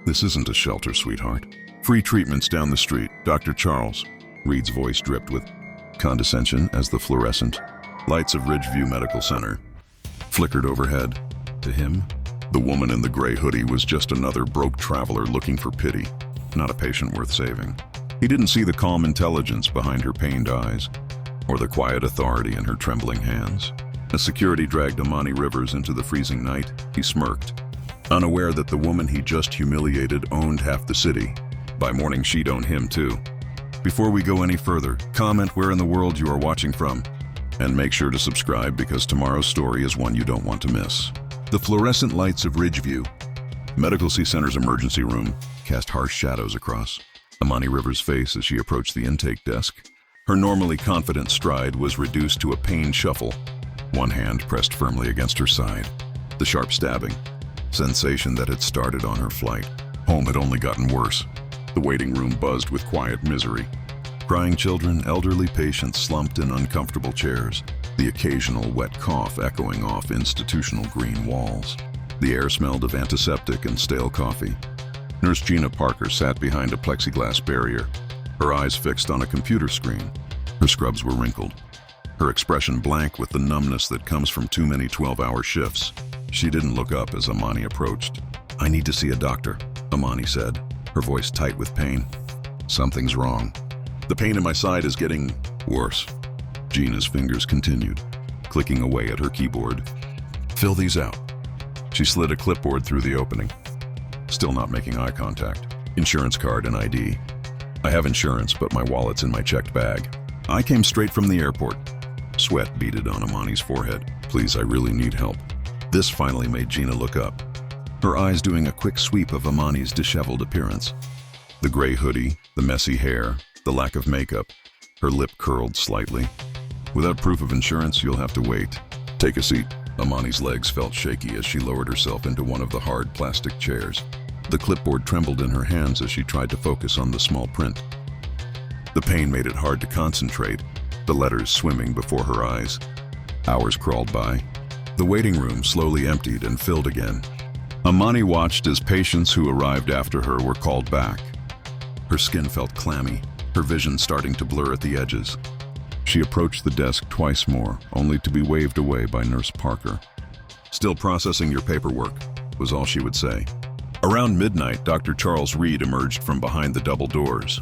This isn't a shelter, sweetheart. Free treatments down the street. Dr. Charles. Reed's voice dripped with condescension as the fluorescent lights of Ridgeview Medical Center flickered overhead. To him, the woman in the gray hoodie was just another broke traveler looking for pity, not a patient worth saving. He didn't see the calm intelligence behind her pained eyes, or the quiet authority in her trembling hands. As security dragged Amani Rivers into the freezing night, he smirked, unaware that the woman he just humiliated owned half the city. By morning, she'd own him too. Before we go any further, comment where in the world you are watching from, and make sure to subscribe because tomorrow's story is one you don't want to miss. The fluorescent lights of Ridgeview Medical Center's emergency room cast harsh shadows across Amani Rivers' face as she approached the intake desk. Her normally confident stride was reduced to a pained shuffle, one hand pressed firmly against her side. The sharp stabbing sensation that had started on her flight home had only gotten worse. The waiting room buzzed with quiet misery. Crying children, elderly patients slumped in uncomfortable chairs, the occasional wet cough echoing off institutional green walls. The air smelled of antiseptic and stale coffee. Nurse Gina Parker sat behind a plexiglass barrier, her eyes fixed on a computer screen. Her scrubs were wrinkled, her expression blank with the numbness that comes from too many 12-hour shifts. She didn't look up as Amani approached. "I need to see a doctor," Amani said, her voice tight with pain. "Something's wrong. The pain in my side is getting worse." Gina's fingers continued, clicking away at her keyboard. "Fill these out." She slid a clipboard through the opening, still not making eye contact. "Insurance card and ID." "I have insurance, but my wallet's in my checked bag. I came straight from the airport." Sweat beaded on Amani's forehead. "Please, I really need help." This finally made Gina look up, her eyes doing a quick sweep of Amani's disheveled appearance. The gray hoodie, the messy hair, the lack of makeup, her lip curled slightly. "Without proof of insurance, you'll have to wait. Take a seat." Amani's legs felt shaky as she lowered herself into one of the hard plastic chairs. The clipboard trembled in her hands as she tried to focus on the small print. The pain made it hard to concentrate, the letters swimming before her eyes. Hours crawled by. The waiting room slowly emptied and filled again. Amani watched as patients who arrived after her were called back. Her skin felt clammy, her vision starting to blur at the edges. She approached the desk twice more, only to be waved away by Nurse Parker. "Still processing your paperwork," was all she would say. Around midnight, Dr. Charles Reed emerged from behind the double doors.